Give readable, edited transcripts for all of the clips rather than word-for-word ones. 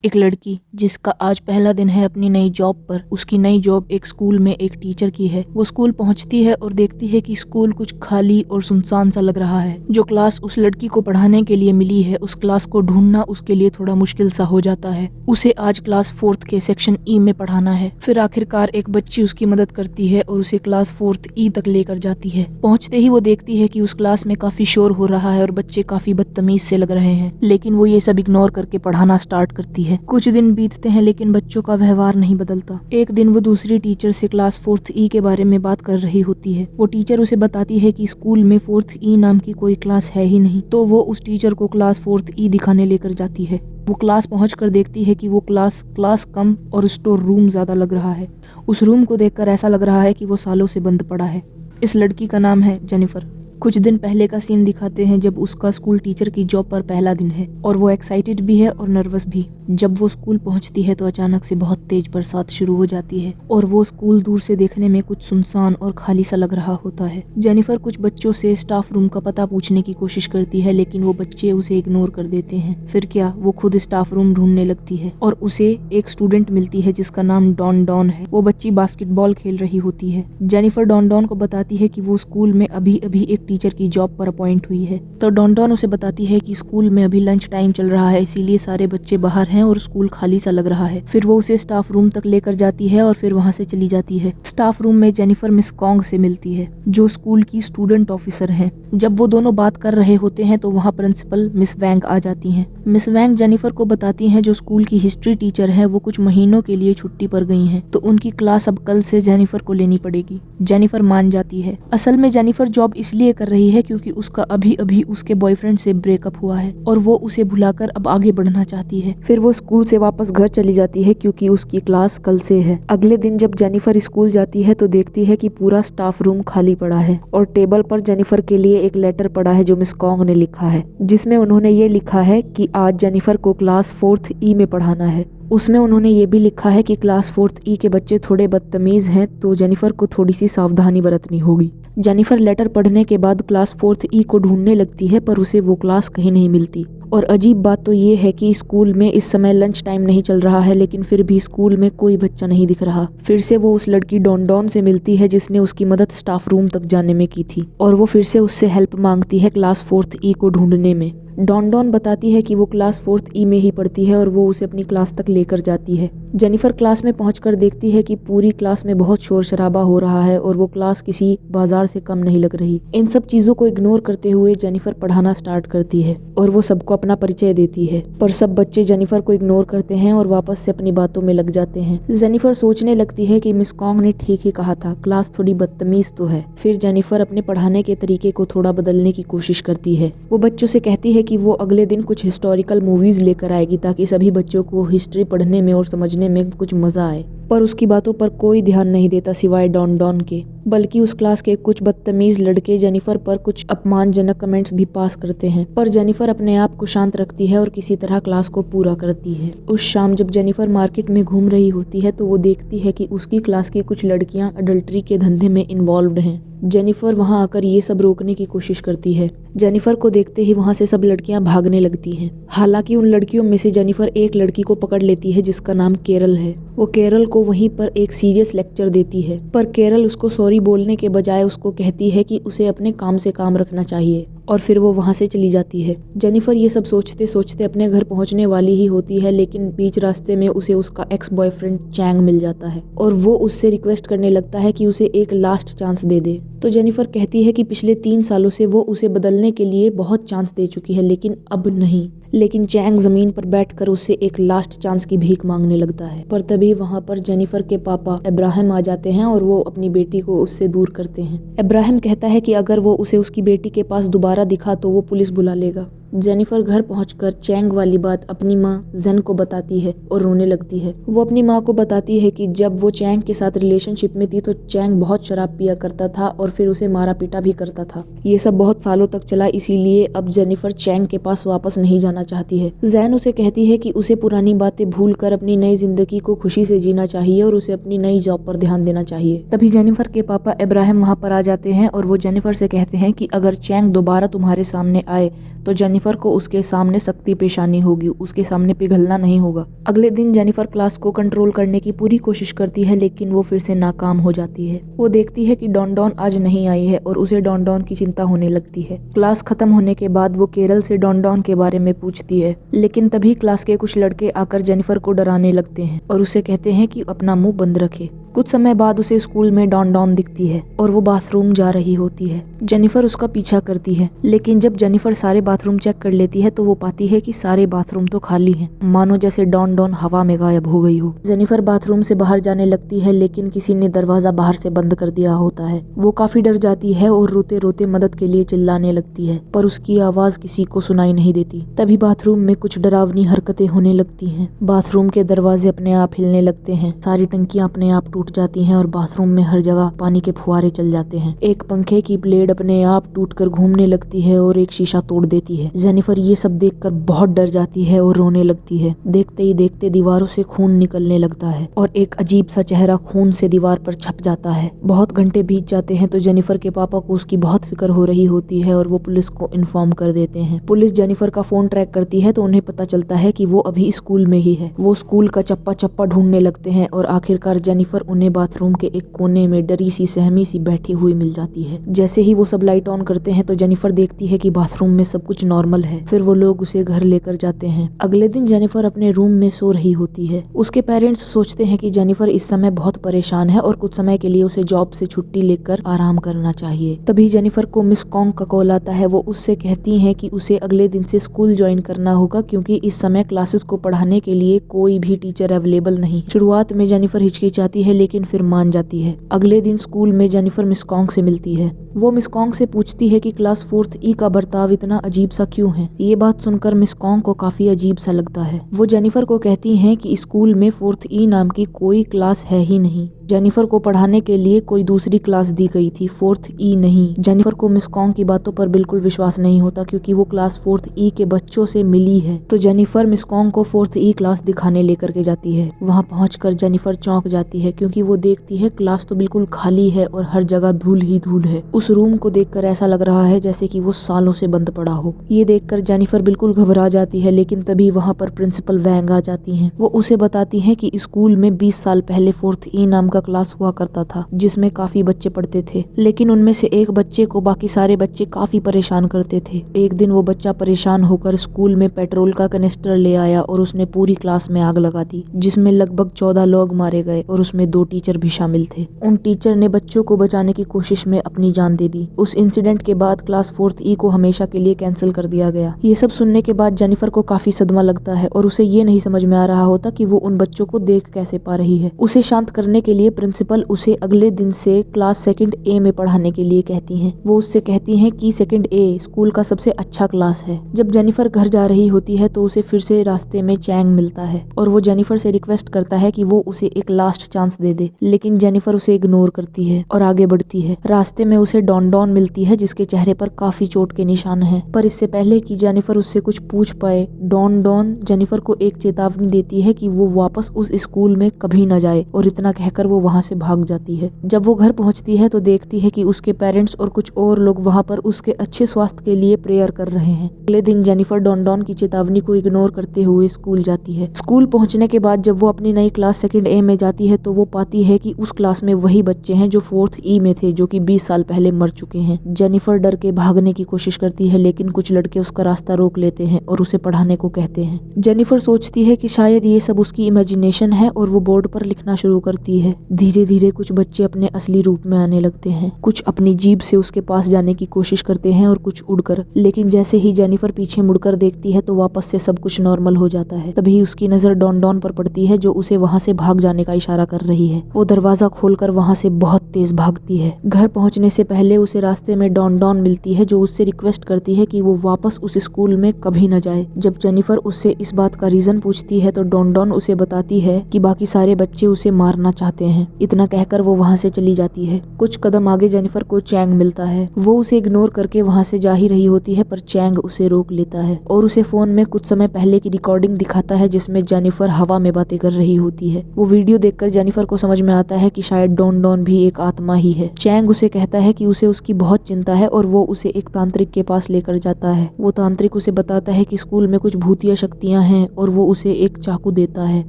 एक लड़की जिसका आज पहला दिन है अपनी नई जॉब पर। उसकी नई जॉब एक स्कूल में एक टीचर की है। वो स्कूल पहुंचती है और देखती है कि स्कूल कुछ खाली और सुनसान सा लग रहा है। जो क्लास उस लड़की को पढ़ाने के लिए मिली है, उस क्लास को ढूंढना उसके लिए थोड़ा मुश्किल सा हो जाता है। उसे आज क्लास 4th के सेक्शन ई में पढ़ाना है। फिर आखिरकार एक बच्ची उसकी मदद करती है और उसे क्लास 4th ई तक लेकर जाती है। पहुंचते ही वो देखती है कि उस क्लास में काफी शोर हो रहा है और बच्चे काफी बदतमीज से लग रहे हैं, लेकिन वो ये सब इग्नोर करके पढ़ाना स्टार्ट करती है। कुछ दिन बीतते हैं लेकिन बच्चों का व्यवहार नहीं बदलता। एक दिन वो दूसरी टीचर से क्लास 4th ई के बारे में बात कर रही होती है। वो टीचर उसे बताती है कि स्कूल में 4th ई नाम की कोई क्लास है ही नहीं। तो वो उस टीचर को क्लास 4th ई दिखाने लेकर जाती है। वो क्लास पहुंचकर देखती है कि वो क्लास कम और स्टोर रूम ज्यादा लग रहा है। उस रूम को देखकर ऐसा लग रहा है कि वो सालों से बंद पड़ा है। इस लड़की का नाम है जेनिफर। कुछ दिन पहले का सीन दिखाते हैं जब उसका स्कूल टीचर की जॉब पर पहला दिन है और वो एक्साइटेड भी है और नर्वस भी। जब वो स्कूल पहुंचती है तो अचानक से बहुत तेज बरसात शुरू हो जाती है और वो स्कूल दूर से देखने में कुछ सुनसान और खाली सा लग रहा होता है। जेनिफर कुछ बच्चों से स्टाफ रूम का पता पूछने की कोशिश करती है, लेकिन वो बच्चे उसे इग्नोर कर देते हैं। फिर क्या, वो खुद स्टाफ रूम ढूंढने लगती है और उसे एक स्टूडेंट मिलती है जिसका नाम डॉन है। वो बच्ची बास्केटबॉल खेल रही होती है। जेनिफर डॉन को बताती है कि वो स्कूल में अभी अभी एक टीचर की जॉब पर अपॉइंट हुई है। तो डॉन उसे बताती है कि स्कूल में अभी लंच टाइम चल रहा है, इसीलिए सारे बच्चे बाहर हैं और स्कूल खाली सा लग रहा है। फिर वो उसे स्टाफ रूम तक लेकर जाती है और फिर वहाँ से चली जाती है। स्टाफ रूम में जेनिफर मिस कॉन्ग से मिलती है, जो स्कूल की स्टूडेंट ऑफिसर हैं। जब वो दोनों बात कर रहे होते हैं तो वहाँ प्रिंसिपल मिस वैंग आ जाती हैं। मिस वैंग जेनिफर को बताती हैं जो स्कूल की हिस्ट्री टीचर है वो कुछ महीनों के लिए छुट्टी पर गई हैं, तो उनकी क्लास अब कल से जेनिफर को लेनी पड़ेगी। जेनिफर मान जाती है। असल में जेनिफर जॉब इसलिए कर रही है क्योंकि उसका अभी अभी उसके बॉयफ्रेंड से ब्रेकअप हुआ है और वो उसे भुलाकर अब आगे बढ़ना चाहती है। फिर वो स्कूल से वापस घर चली जाती है क्योंकि उसकी क्लास कल से है। अगले दिन जब जेनिफर स्कूल जाती है तो देखती है कि पूरा स्टाफ रूम खाली पड़ा है और टेबल पर जेनिफर के लिए एक लेटर पड़ा है जो मिस कॉन्ग ने लिखा है, जिसमें उन्होंने ये लिखा है कि आज जेनिफर को क्लास 4th ई में पढ़ाना है। उसमें उन्होंने ये भी लिखा है कि क्लास 4th ई के बच्चे थोड़े बदतमीज हैं, तो जेनिफर को थोड़ी सी सावधानी बरतनी होगी। जेनिफर लेटर पढ़ने के बाद क्लास 4th ई को ढूंढने लगती है, पर उसे वो क्लास कहीं नहीं मिलती। और अजीब बात तो ये है कि स्कूल में इस समय लंच टाइम नहीं चल रहा है, लेकिन फिर भी स्कूल में कोई बच्चा नहीं दिख रहा। फिर से वो उस लड़की डॉन से मिलती है जिसने उसकी मदद स्टाफ रूम तक जाने में की थी, और वो फिर से उससे हेल्प मांगती है क्लास 4th ई को ढूंढने में। डॉन बताती है कि वो क्लास 4th ई में ही पढ़ती है और वो उसे अपनी क्लास तक लेकर जाती है। जेनिफर क्लास में पहुंचकर देखती है कि पूरी क्लास में बहुत शोर शराबा हो रहा है और वो क्लास किसी बाजार से कम नहीं लग रही। इन सब चीजों को इग्नोर करते हुए जेनिफर पढ़ाना स्टार्ट करती है और वो सबको अपना परिचय देती है, पर सब बच्चे जेनिफर को इग्नोर करते हैं और वापस से अपनी बातों में लग जाते हैं। जेनिफर सोचने लगती है कि मिस कॉन्ग ने ठीक ही कहा था, क्लास थोड़ी बदतमीज तो है। फिर जेनिफर अपने पढ़ाने के तरीके को थोड़ा बदलने की कोशिश करती है। वो बच्चों से कहती है कि वो अगले दिन कुछ हिस्टोरिकल मूवीज लेकर आएगी ताकि सभी बच्चों को हिस्ट्री पढ़ने में और समझने में कुछ मजा आए। पर उसकी बातों पर कोई ध्यान नहीं देता सिवाय डॉन के, बल्कि उस क्लास के कुछ बदतमीज लड़के जेनिफर पर कुछ अपमानजनक कमेंट्स भी पास करते हैं। पर जेनिफर अपने आप को शांत रखती है और किसी तरह क्लास को पूरा करती है। उस शाम जब जेनिफर मार्केट में घूम रही होती है तो वो देखती है कि उसकी क्लास की कुछ लड़कियां अडल्ट्री के धंधे में इन्वॉल्व्ड हैं। जेनिफर वहां आकर ये सब रोकने की कोशिश करती है। जेनिफर को देखते ही वहां से सब लड़कियां भागने लगती हैं। हालांकि उन लड़कियों में से जेनिफर एक लड़की को पकड़ लेती है जिसका नाम केरल है। वो केरल को वहीं पर एक सीरियस लेक्चर देती है, पर केरल उसको सॉरी बोलने के बजाय उसको कहती है कि उसे अपने काम से काम रखना चाहिए, और फिर वो वहां से चली जाती है। जेनिफर ये सब सोचते सोचते अपने घर पहुंचने वाली ही होती है, लेकिन बीच रास्ते में उसे उसका एक्स बॉयफ्रेंड चैंग मिल जाता है और वो उससे रिक्वेस्ट करने लगता है कि उसे एक लास्ट चांस दे दे। तो जेनिफर कहती है कि पिछले 3 सालों से वो उसे बदलने के लिए बहुत चांस दे चुकी है, लेकिन अब नहीं। लेकिन चैंग जमीन पर बैठकर उससे एक लास्ट चांस की भीख मांगने लगता है। पर तभी वहाँ पर जेनिफर के पापा इब्राहिम आ जाते हैं और वो अपनी बेटी को उससे दूर करते हैं। इब्राहिम कहता है कि अगर वो उसे उसकी बेटी के पास दोबारा दिखा तो वो पुलिस बुला लेगा। जेनिफर घर पहुंचकर चैंग वाली बात अपनी माँ जेन को बताती है और रोने लगती है। वो अपनी माँ को बताती है कि जब वो चैंग के साथ रिलेशनशिप में थी तो चैंग बहुत शराब पिया करता था और फिर उसे मारा पीटा भी करता था। ये सब बहुत सालों तक चला, इसीलिए अब जेनिफर चैंग के पास वापस नहीं जाना चाहती है। जेन उसे कहती है कि उसे पुरानी बातें भूलकर अपनी नई जिंदगी को खुशी से जीना चाहिए और उसे अपनी नई जॉब पर ध्यान देना चाहिए। तभी जेनिफर के पापा इब्राहिम वहाँ पर आ जाते हैं और वो जेनिफर से कहते हैं कि अगर चैंग दोबारा तुम्हारे सामने आए तो जेनिफर जेनिफर को उसके सामने सख्ती पेश आनी होगी, उसके सामने पिघलना नहीं होगा। अगले दिन जेनिफर क्लास को कंट्रोल करने की पूरी कोशिश करती है, लेकिन वो फिर से नाकाम हो जाती है। वो देखती है कि डॉन डॉन आज नहीं आई है और उसे डॉन डॉन की चिंता होने लगती है। क्लास खत्म होने के बाद वो केरल से डॉन डॉन के बारे में पूछती है, लेकिन तभी क्लास के कुछ लड़के आकर जेनिफर को डराने लगते हैं और उसे कहते हैं कि अपना मुंह बंद रखे। कुछ समय बाद उसे स्कूल में डॉन डॉन दिखती है और वो बाथरूम जा रही होती है। जेनिफर उसका पीछा करती है, लेकिन जब जेनिफर सारे बाथरूम चेक कर लेती है तो वो पाती है कि सारे बाथरूम तो खाली हैं, मानो जैसे डॉन डॉन हवा में गायब हो गई हो। जेनिफर बाथरूम से बाहर जाने लगती है, लेकिन किसी ने दरवाजा बाहर से बंद कर दिया होता है। वो काफी डर जाती है और रोते रोते मदद के लिए चिल्लाने लगती है, पर उसकी आवाज किसी को सुनाई नहीं देती। तभी बाथरूम में कुछ डरावनी हरकतें होने लगती हैं। बाथरूम के दरवाजे अपने आप हिलने लगते हैं, सारी टंकियां अपने आप टूट जाती हैं और बाथरूम में हर जगह पानी के फुहारे चल जाते हैं। एक पंखे की ब्लेड अपने आप टूटकर घूमने लगती है और एक शीशा तोड़ देती है। जेनिफर ये सब देखकर बहुत डर जाती है और रोने लगती है। देखते ही देखते दीवारों से खून निकलने लगता है और एक अजीब सा चेहरा खून से दीवार पर छप जाता है। बहुत घंटे बीत जाते हैं तो जेनिफर के पापा को उसकी बहुत फिक्र हो रही होती है और वो पुलिस को इन्फॉर्म कर देते हैं। पुलिस जेनिफर का फोन ट्रैक करती है तो उन्हें पता चलता है कि वो अभी स्कूल में ही है। वो स्कूल का चप्पा चप्पा ढूंढने लगते हैं और आखिरकार जेनिफर उन्हें बाथरूम के एक कोने में डरी सी सहमी सी बैठी हुई मिल जाती है। जैसे ही वो सब लाइट ऑन करते हैं तो जेनिफर देखती है कि बाथरूम में सब कुछ नॉर्मल है। फिर वो लोग उसे घर लेकर जाते हैं। अगले दिन जेनिफर अपने रूम में सो रही होती है। उसके पेरेंट्स सोचते हैं कि जेनिफर इस समय बहुत परेशान है और कुछ समय के लिए उसे जॉब से छुट्टी लेकर आराम करना चाहिए। तभी जेनिफर को मिस कॉन्ग का कॉल आता है। वो उससे कहती हैं कि उसे अगले दिन से स्कूल ज्वाइन करना होगा, क्योंकि इस समय क्लासेस को पढ़ाने के लिए कोई भी टीचर अवेलेबल नहीं। शुरुआत में जेनिफर हिचकिचाती है, लेकिन फिर मान जाती है। अगले दिन स्कूल में जेनिफर मिस कॉन्ग से मिलती है। वो मिस कॉन्ग से पूछती है कि क्लास 4th E का बर्ताव इतना अजीब सा क्यों है। ये बात सुनकर मिस कॉन्ग को काफी अजीब सा लगता है। वो जेनिफर को कहती हैं कि स्कूल में 4th E नाम की कोई क्लास है ही नहीं। जेनिफर को पढ़ाने के लिए कोई दूसरी क्लास दी गई थी, 4th E नहीं। जेनिफर को मिस कॉन्ग की बातों पर बिल्कुल विश्वास नहीं होता, क्योंकि वो क्लास 4th E के बच्चों से मिली है। तो जेनिफर मिस कॉन्ग को 4th E क्लास दिखाने लेकर के जाती है। वहाँ पहुंचकर जेनिफर चौंक जाती है, क्योंकि वो देखती है क्लास तो बिल्कुल खाली है और हर जगह धूल ही धूल है। उस रूम को देखकर ऐसा लग रहा है जैसे कि वो सालों से बंद पड़ा हो। ये देखकर जेनिफर बिल्कुल घबरा जाती है, लेकिन तभी वहाँ पर प्रिंसिपल वैंग आ जाती हैं। वो उसे बताती हैं कि स्कूल में 20 साल पहले 4th E नाम का क्लास हुआ करता था, जिसमें काफी बच्चे पढ़ते थे, लेकिन उनमें से एक बच्चे को बाकी सारे बच्चे काफी परेशान करते थे। एक दिन वो बच्चा परेशान होकर स्कूल में पेट्रोल का कनिस्टर ले आया और उसने पूरी क्लास में आग लगा दी, जिसमें लगभग 14 लोग मारे गए और उसमें 2 टीचर भी शामिल थे। उन टीचर ने बच्चों को बचाने की कोशिश में अपनी जान दे दी। उस इंसिडेंट के बाद क्लास 4th E को हमेशा के लिए कैंसिल कर दिया गया। ये सब सुनने के बाद जेनिफर को काफी सदमा लगता है और उसे ये नहीं समझ में आ रहा होता कि वो उन बच्चों को देख कैसे पा रही है। उसे शांत करने के लिए प्रिंसिपल उसे अगले दिन से क्लास 2nd A में पढ़ाने के लिए कहती हैं। वो उससे कहती हैं कि 2nd A स्कूल का सबसे अच्छा क्लास है। जब जेनिफर घर जा रही होती है तो उसे फिर से रास्ते में चैंग मिलता है और वो जेनिफर से रिक्वेस्ट करता है कि वो उसे एक लास्ट चांस दे दे, लेकिन जेनिफर उसे इग्नोर करती है और आगे बढ़ती है। रास्ते में उसे डॉन डॉन मिलती है, जिसके चेहरे पर काफी चोट के निशान हैं। पर इससे पहले कि जेनिफर उससे कुछ पूछ पाए, डॉन डॉन जेनिफर को एक चेतावनी देती है कि वो वापस उस स्कूल में कभी न जाए, और इतना कहकर वो वहाँ से भाग जाती है। जब वो घर पहुँचती है तो देखती है कि उसके पेरेंट्स और कुछ और लोग वहाँ पर उसके अच्छे स्वास्थ्य के लिए प्रेयर कर रहे हैं। अगले दिन जेनिफर डॉन डॉन की चेतावनी को इग्नोर करते हुए स्कूल जाती है। स्कूल पहुँचने के बाद जब वो अपनी नई क्लास 2nd A में जाती है तो वो पाती है कि उस क्लास में वही बच्चे हैं जो 4th E में थे, जो कि 20 साल पहले मर चुके हैं। जेनिफर डर के भागने की कोशिश करती है, लेकिन कुछ लड़के उसका रास्ता रोक लेते हैं और उसे पढ़ाने को कहते हैं। जेनिफर सोचती है कि शायद ये सब उसकी इमेजिनेशन है और वो बोर्ड पर लिखना शुरू करती है। धीरे धीरे कुछ बच्चे अपने असली रूप में आने लगते हैं। कुछ अपनी जीभ से उसके पास जाने की कोशिश करते हैं और कुछ उड़कर, लेकिन जैसे ही जेनिफर पीछे मुड़कर देखती है तो वापस से सब कुछ नॉर्मल हो जाता है। तभी उसकी नजर डॉन डॉन पर पड़ती है, जो उसे वहाँ से भाग जाने का इशारा कर रही है। वो दरवाजा खोलकर वहाँ से बहुत तेज भागती है। घर पहुँचने से पहले उसे रास्ते में डॉन डॉन मिलती है, जो उससे रिक्वेस्ट करती है कि वो वापस उस स्कूल में कभी न जाए। जब जेनिफर उससे इस बात का रीजन पूछती है तो डॉन डॉन उसे बताती है कि बाकी सारे बच्चे उसे मारना चाहते हैं। इतना कहकर वो वहाँ से चली जाती है। कुछ कदम आगे जेनिफर को चैंग मिलता है। वो उसे इग्नोर करके वहाँ से जा ही रही होती है, पर चैंग उसे रोक लेता है और उसे फोन में कुछ समय पहले की रिकॉर्डिंग दिखाता है जिसमें जेनिफर हवा में बातें कर रही होती है। वो वीडियो देखकर जेनिफर को समझ में आता है कि शायद डॉन डॉन भी एक आत्मा ही है। चैंग उसे कहता है कि उसे उसकी बहुत चिंता है और वो उसे एक तांत्रिक के पास लेकर जाता है। वो तांत्रिक उसे बताता है कि स्कूल में कुछ भूतिया शक्तियां हैं और वो उसे एक चाकू देता है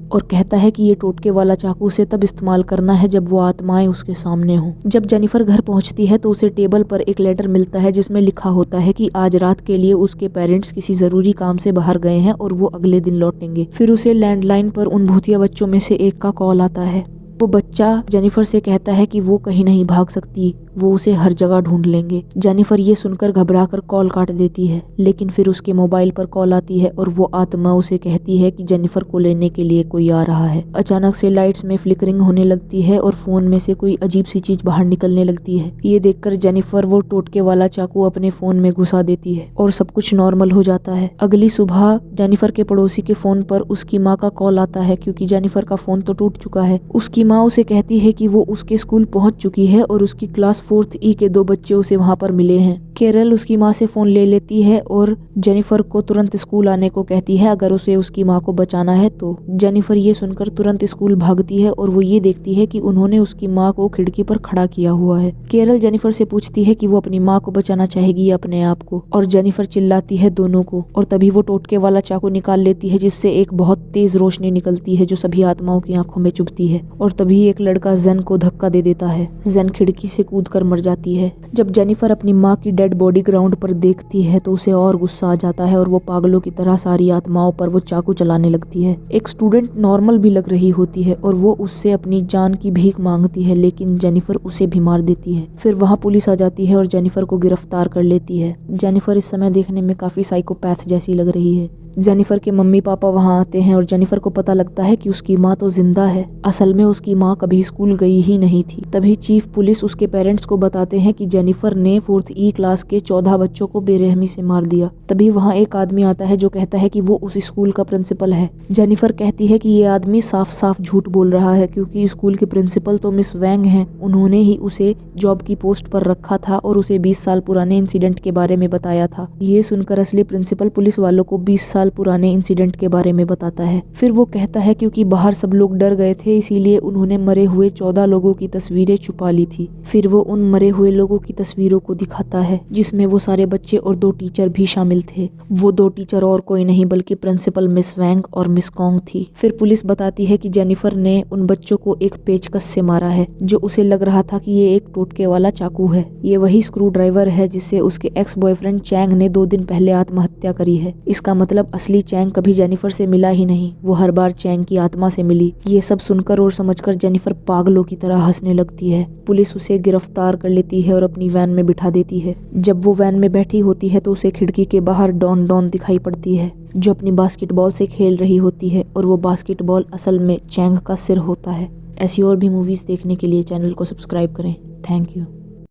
और कहता है कि ये टोटके वाला चाकू उसे तब इस्तेमाल करना है जब वो आत्माएं उसके सामने हो। जब जेनिफर घर पहुंचती है तो उसे टेबल पर एक लेटर मिलता है जिसमें लिखा होता है कि आज रात के लिए उसके पेरेंट्स किसी जरूरी काम से बाहर गए हैं और वो अगले दिन लौटेंगे। फिर उसे लैंडलाइन पर उन भूतिया बच्चों में से एक का कॉल आता है। वो बच्चा जेनिफर से कहता है कि वो कहीं नहीं भाग सकती, वो उसे हर जगह ढूंढ लेंगे। जेनिफर ये सुनकर घबराकर कॉल काट देती है, लेकिन फिर उसके मोबाइल पर कॉल आती है और वो आत्मा उसे कहती है कि जेनिफर को लेने के लिए कोई आ रहा है। अचानक से लाइट्स में फ्लिकरिंग होने लगती है और फोन में से कोई अजीब सी चीज बाहर निकलने लगती है। ये देखकर जेनिफर वो टोटके वाला चाकू अपने फोन में घुसा देती है और सब कुछ नॉर्मल हो जाता है। अगली सुबह जेनिफर के पड़ोसी के फोन पर उसकी माँ का कॉल आता है क्योंकि जेनिफर का फोन तो टूट चुका है। उसकी माँ उसे कहती है कि वो उसके स्कूल पहुंच चुकी है और उसकी क्लास 4th ई के 2 बच्चे उसे वहां पर मिले हैं। कैरल उसकी माँ से फोन ले लेती है और जेनिफर को तुरंत स्कूल आने को कहती है अगर उसे उसकी माँ को बचाना है तो। जेनिफर ये सुनकर तुरंत स्कूल भागती है और वो ये देखती है कि उन्होंने उसकी माँ को खिड़की पर खड़ा किया हुआ है। कैरल जेनिफर से पूछती है कि वो अपनी माँ को बचाना चाहेगी या अपने आप को, और जेनिफर चिल्लाती है दोनों को। और तभी वो टोटके वाला चाकू निकाल लेती है जिससे एक बहुत तेज रोशनी निकलती है जो सभी आत्माओं की आंखों में चुभती है। और तभी एक लड़का जेन को धक्का दे देता है। जेन खिड़की से कूदकर मर जाती है। जब जेनिफर अपनी माँ की डेड बॉडी ग्राउंड पर देखती है तो उसे और गुस्सा आ जाता है और वो पागलों की तरह सारी आत्माओं पर वो चाकू चलाने लगती है। एक स्टूडेंट नॉर्मल भी लग रही होती है और वो उससे अपनी जान की भीख मांगती है, लेकिन जेनिफर उसे भी मार देती है। फिर वहाँ पुलिस आ जाती है और जेनिफर को गिरफ्तार कर लेती है। जेनिफर इस समय देखने में काफी साइकोपैथ जैसी लग रही है। जेनिफर के मम्मी पापा वहाँ आते हैं और जेनिफर को पता लगता है कि उसकी माँ तो जिंदा है। असल में उसकी माँ कभी स्कूल गई ही नहीं थी। तभी चीफ पुलिस उसके पेरेंट्स को बताते हैं कि जेनिफर ने 4th ई क्लास के 14 बच्चों को बेरहमी से मार दिया। तभी वहाँ एक आदमी आता है जो कहता है कि वो उस स्कूल का प्रिंसिपल है। जेनिफर कहती है कि ये आदमी साफ साफ झूठ बोल रहा है क्योंकि स्कूल के प्रिंसिपल तो मिस वैंग हैं। उन्होंने ही उसे जॉब की पोस्ट पर रखा था और उसे 20 साल पुराने इंसिडेंट के बारे में बताया था। ये सुनकर असली प्रिंसिपल पुलिस वालों को 20 साल पुराने इंसिडेंट के बारे में बताता है। फिर वो कहता है क्योंकि बाहर सब लोग डर गए थे इसीलिए उन्होंने मरे हुए 14 लोगों की तस्वीरें छुपा ली थी। फिर वो उन मरे हुए लोगों की तस्वीरों को दिखाता है जिसमें वो सारे बच्चे और 2 टीचर भी शामिल थे। वो 2 टीचर और कोई नहीं बल्कि प्रिंसिपल मिस वैंग और मिस कॉन्ग थी। फिर पुलिस बताती है कि जेनिफर ने उन बच्चों को एक पेचकस से मारा है जो उसे लग रहा था कि ये एक टोटके वाला चाकू है। ये वही स्क्रू ड्राइवर है जिससे उसके एक्स बॉयफ्रेंड चैंग ने 2 दिन पहले आत्महत्या करी है। इसका मतलब असली चैंग कभी जेनिफर से मिला ही नहीं, वो हर बार चैंग की आत्मा से मिली। ये सब सुनकर और समझकर जेनिफर पागलों की तरह हंसने लगती है। पुलिस उसे गिरफ्तार कर लेती है और अपनी वैन में बिठा देती है। जब वो वैन में बैठी होती है तो उसे खिड़की के बाहर डॉन डॉन दिखाई पड़ती है जो अपनी बास्केटबॉल से खेल रही होती है और वो बास्केटबॉल असल में चैंग का सिर होता है। ऐसी और भी मूवीज देखने के लिए चैनल को सब्सक्राइब करें। Thank you.